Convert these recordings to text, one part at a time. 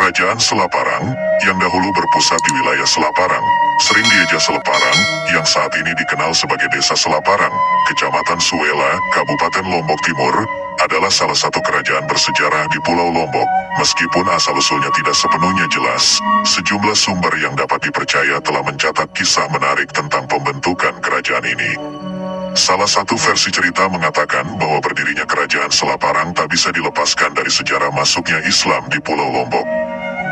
Kerajaan Selaparang, yang dahulu berpusat di wilayah Selaparang, sering dieja Seleparang, yang saat ini dikenal sebagai Desa Selaparang, Kecamatan Suela, Kabupaten Lombok Timur, adalah salah satu kerajaan bersejarah di Pulau Lombok. Meskipun asal-usulnya tidak sepenuhnya jelas, sejumlah sumber yang dapat dipercaya telah mencatat kisah menarik tentang pembentukan kerajaan ini. Salah satu versi cerita mengatakan bahwa berdirinya kerajaan Selaparang tak bisa dilepaskan dari sejarah masuknya Islam di Pulau Lombok.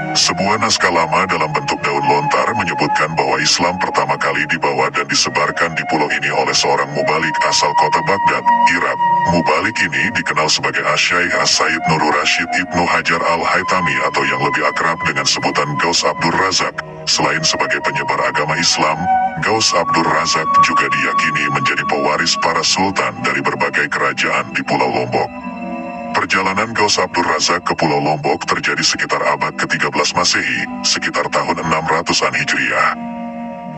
Sebuah naskah lama dalam bentuk daun lontar menyebutkan bahwa Islam pertama kali dibawa dan disebarkan di pulau ini oleh seorang mubalik asal kota Baghdad, Irak. Mubalik ini dikenal sebagai Asy-Syaikh As-Sayyid Nurur Rasyid Ibnu Hajar Al-Haytami atau yang lebih akrab dengan sebutan Ghaus Abdur Razak. Selain sebagai penyebar agama Islam, Ghaus Abdur Razak juga diyakini menjadi pewaris para sultan dari berbagai kerajaan di Pulau Lombok. Perjalanan Ghaus Abdur Razak ke Pulau Lombok terjadi sekitar abad ke-13 Masehi, sekitar tahun 600-an Hijriah.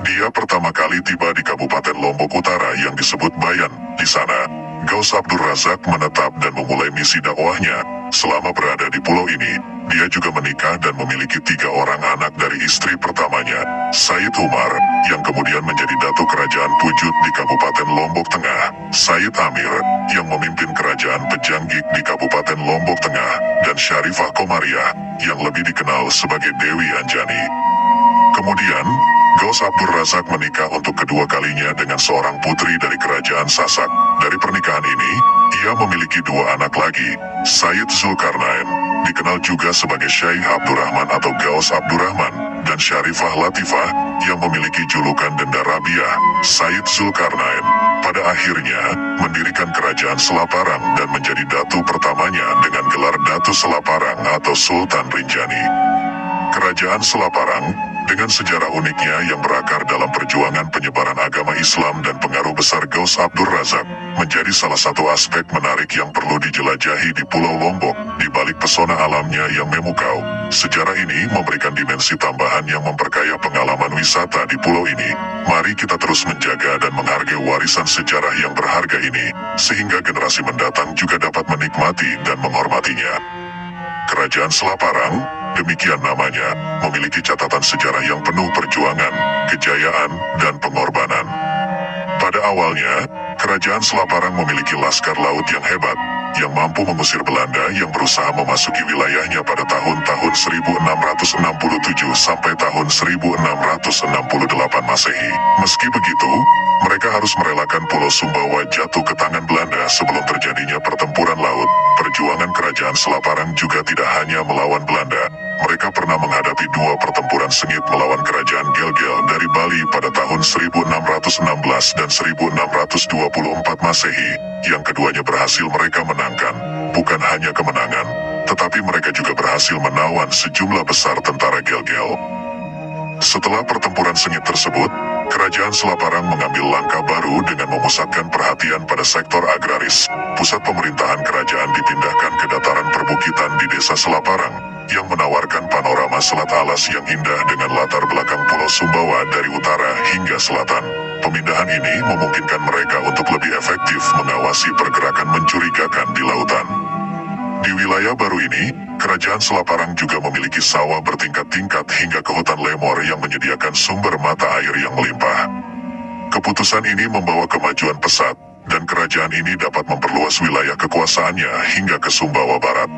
Dia pertama kali tiba di Kabupaten Lombok Utara yang disebut Bayan. Di sana, Ghaus Abdur Razak menetap dan memulai misi dakwahnya. Selama berada di pulau ini, dia juga menikah dan memiliki 3 orang anak dari istri pertamanya, Sayyid Umar, yang kemudian menjadi Datu Kerajaan Pujut di Kabupaten Lombok Tengah, Sayyid Amir, yang memimpin Kerajaan Pejanggik di Kabupaten Lombok Tengah, dan Syarifah Komariah, yang lebih dikenal sebagai Dewi Anjani. Kemudian, Ghaus Abdur Razak menikah untuk kedua kalinya dengan seorang putri dari Kerajaan Sasak. Dari pernikahan ini, ia memiliki 2 anak lagi, Sayyid Zulkarnain, dikenal juga sebagai Syekh Abdurrahman atau Ghaus Abdurrahman, dan Syarifah Latifah, yang memiliki julukan Denda Rabiah, Sayyid Zulkarnain. Pada akhirnya, mendirikan Kerajaan Selaparang dan menjadi datu pertamanya dengan gelar Datu Selaparang atau Sultan Rinjani. Kerajaan Selaparang, dengan sejarah uniknya yang berakar dalam perjuangan penyebaran agama Islam dan pengaruh besar Ghaus Abdur Razak, menjadi salah satu aspek menarik yang perlu dijelajahi di Pulau Lombok. Di balik pesona alamnya yang memukau, sejarah ini memberikan dimensi tambahan yang memperkaya pengalaman wisata di pulau ini. Mari kita terus menjaga dan menghargai warisan sejarah yang berharga ini, sehingga generasi mendatang juga dapat menikmati dan menghormatinya. Kerajaan Selaparang, demikian namanya, memiliki catatan sejarah yang penuh perjuangan, kejayaan, dan pengorbanan. Pada awalnya, Kerajaan Selaparang memiliki laskar laut yang hebat, yang mampu mengusir Belanda yang berusaha memasuki wilayahnya pada tahun-tahun 1667 sampai tahun 1668 Masehi. Meski begitu, mereka harus merelakan Pulau Sumbawa jatuh ke tangan Belanda sebelum terjadinya pertempuran laut. Perjuangan Kerajaan Selaparang juga tidak hanya melawan Belanda. Mereka pernah menghadapi 2 pertempuran sengit melawan Kerajaan Gel-Gel dari Bali pada tahun 1616 dan 1624 Masehi, yang keduanya berhasil mereka menangkan. Bukan hanya kemenangan, tetapi mereka juga berhasil menawan sejumlah besar tentara Gel-Gel. Setelah pertempuran sengit tersebut, Kerajaan Selaparang mengambil langkah baru dengan memusatkan perhatian pada sektor agraris. Pusat pemerintahan kerajaan dipindahkan ke dataran perbukitan di Desa Selaparang, yang menawarkan panorama Selat Alas yang indah dengan latar belakang Pulau Sumbawa dari utara hingga selatan. Pemindahan ini memungkinkan mereka untuk lebih efektif mengawasi pergerakan mencurigakan di lautan. Di wilayah baru ini, Kerajaan Selaparang juga memiliki sawah bertingkat-tingkat hingga ke hutan lemor yang menyediakan sumber mata air yang melimpah. Keputusan ini membawa kemajuan pesat, dan kerajaan ini dapat memperluas wilayah kekuasaannya hingga ke Sumbawa Barat.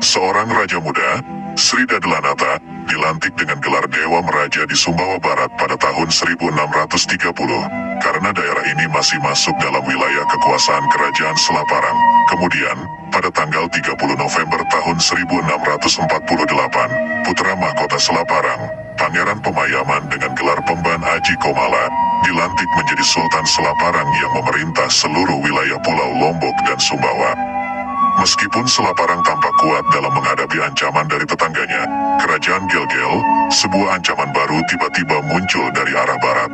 Seorang raja muda, Sri Dadlanata, dilantik dengan gelar Dewa Meraja di Sumbawa Barat pada tahun 1630, karena daerah ini masih masuk dalam wilayah kekuasaan Kerajaan Selaparang. Kemudian, pada tanggal 30 November tahun 1648, putra mahkota Selaparang, Pangeran Pemayaman dengan gelar Pemban Aji Komala, dilantik menjadi Sultan Selaparang yang memerintah seluruh wilayah Pulau Lombok dan Sumbawa. Meskipun Selaparang tampak kuat dalam menghadapi ancaman dari tetangganya, Kerajaan Gel-Gel, sebuah ancaman baru tiba-tiba muncul dari arah barat.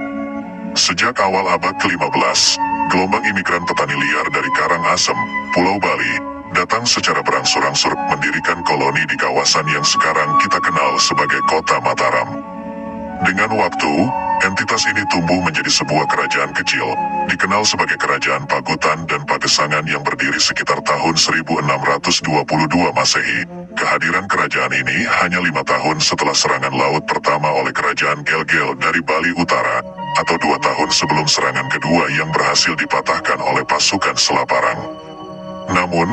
Sejak awal abad ke-15, gelombang imigran petani liar dari Karangasem, Pulau Bali, datang secara berangsur-angsur mendirikan koloni di kawasan yang sekarang kita kenal sebagai Kota Mataram. Dengan waktu, entitas ini tumbuh menjadi sebuah kerajaan kecil, dikenal sebagai Kerajaan Pagutan dan Pagesangan yang berdiri sekitar tahun 1622 Masehi. Kehadiran kerajaan ini hanya 5 tahun setelah serangan laut pertama oleh kerajaan Gel-Gel dari Bali Utara, atau 2 tahun sebelum serangan kedua yang berhasil dipatahkan oleh pasukan Selaparang. Namun,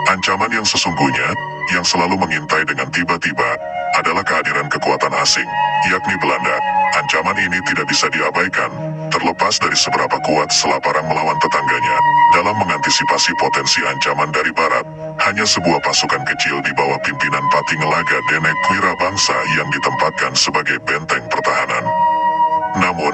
ancaman yang sesungguhnya, yang selalu mengintai dengan tiba-tiba, adalah kehadiran kekuatan asing, yakni Belanda. Ancaman ini tidak bisa diabaikan, terlepas dari seberapa kuat Selaparang melawan tetangganya. Dalam mengantisipasi potensi ancaman dari barat, hanya sebuah pasukan kecil di bawah pimpinan Patingelaga Denek Wirabangsa yang ditempatkan sebagai benteng pertahanan. Namun,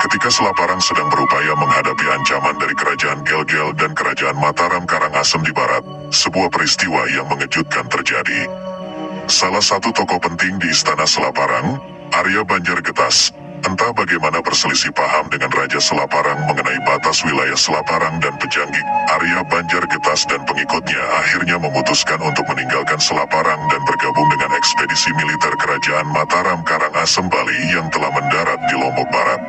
ketika Selaparang sedang berupaya menghadapi ancaman dari kerajaan Gel-Gel dan kerajaan Mataram Karangasem di barat, sebuah peristiwa yang mengejutkan terjadi. Salah satu tokoh penting di istana Selaparang, Arya Banjargetas, entah bagaimana berselisih paham dengan Raja Selaparang mengenai batas wilayah Selaparang dan Pejanggik. Arya Banjargetas dan pengikutnya akhirnya memutuskan untuk meninggalkan Selaparang dan bergabung dengan ekspedisi militer kerajaan Mataram Karangasem Bali yang telah mendarat di Lombok Barat.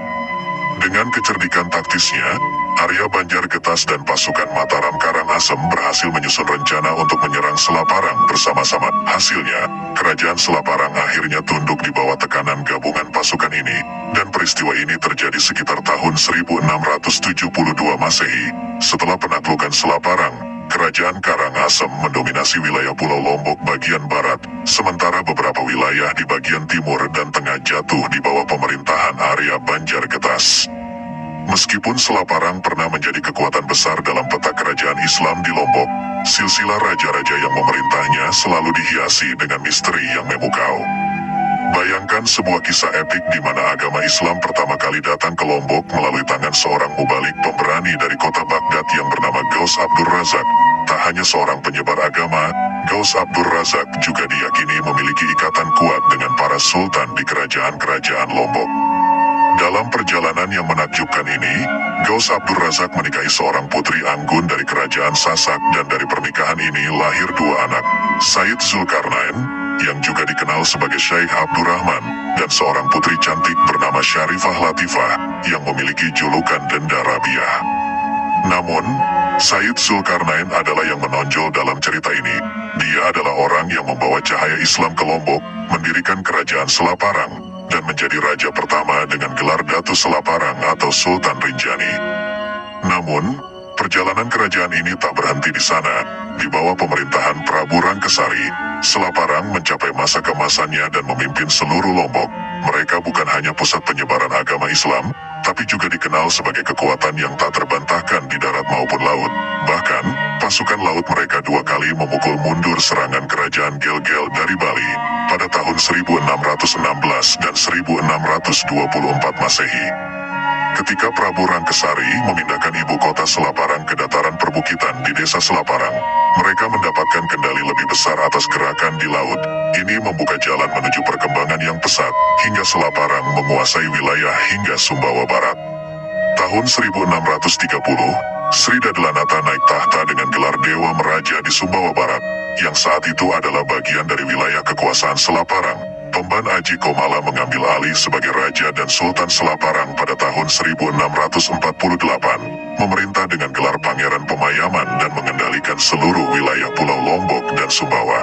Dengan kecerdikan taktisnya, Arya Banjargetas dan pasukan Mataram Karangasem berhasil menyusun rencana untuk menyerang Selaparang bersama-sama. Hasilnya, kerajaan Selaparang akhirnya tunduk di bawah tekanan gabungan pasukan ini, dan peristiwa ini terjadi sekitar tahun 1672 Masehi. Setelah penaklukan Selaparang, kerajaan Karangasem mendominasi wilayah Pulau Lombok bagian barat, sementara beberapa wilayah di bagian timur dan tengah jatuh di bawah pemerintahan Arya Banjargetas. Meskipun Selaparang pernah menjadi kekuatan besar dalam peta kerajaan Islam di Lombok, silsilah raja-raja yang memerintahnya selalu dihiasi dengan misteri yang memukau. Bayangkan sebuah kisah epik di mana agama Islam pertama kali datang ke Lombok melalui tangan seorang mubalik pemberani dari kota Baghdad yang bernama Ghaus Abdur Razak. Tak hanya seorang penyebar agama, Ghaus Abdur Razak juga diyakini memiliki ikatan kuat dengan para sultan di kerajaan-kerajaan Lombok. Dalam perjalanan yang menakjubkan ini, Ghaus Abdur Razak menikahi seorang putri anggun dari kerajaan Sasak, dan dari pernikahan ini lahir 2 anak, Said Zulkarnain, yang juga dikenal sebagai Syekh Abdurrahman, dan seorang putri cantik bernama Syarifah Latifah, yang memiliki julukan Denda Rabiah. Namun, Said Zulkarnain adalah yang menonjol dalam cerita ini. Dia adalah orang yang membawa cahaya Islam ke Lombok, mendirikan kerajaan Selaparang, dan menjadi raja pertama dengan gelar Datu Selaparang atau Sultan Rinjani. Namun, perjalanan kerajaan ini tak berhenti di sana. Di bawah pemerintahan Prabu Rangkesari, Selaparang mencapai masa keemasannya dan memimpin seluruh Lombok. Mereka bukan hanya pusat penyebaran agama Islam, tapi juga dikenal sebagai kekuatan yang tak terbantahkan di darat maupun laut. Bahkan, pasukan laut mereka 2 kali memukul mundur serangan kerajaan Gel-Gel dari Bali, pada tahun 1616 dan 1624 Masehi. Ketika Prabu Rangkesari memindahkan ibu kota Selaparang ke dataran perbukitan di desa Selaparang, mereka mendapatkan kendali lebih besar atas gerakan di laut. Ini membuka jalan menuju perkembangan yang pesat, hingga Selaparang menguasai wilayah hingga Sumbawa Barat. Tahun 1630, Sri Dadlanata naik tahta dengan gelar Dewa Meraja di Sumbawa Barat, yang saat itu adalah bagian dari wilayah kekuasaan Selaparang. Pemban Aji Komala mengambil alih sebagai Raja dan Sultan Selaparang pada tahun 1648, memerintah dengan gelar Pangeran Pemayaman dan mengendalikan seluruh wilayah Pulau Lombok dan Sumbawa.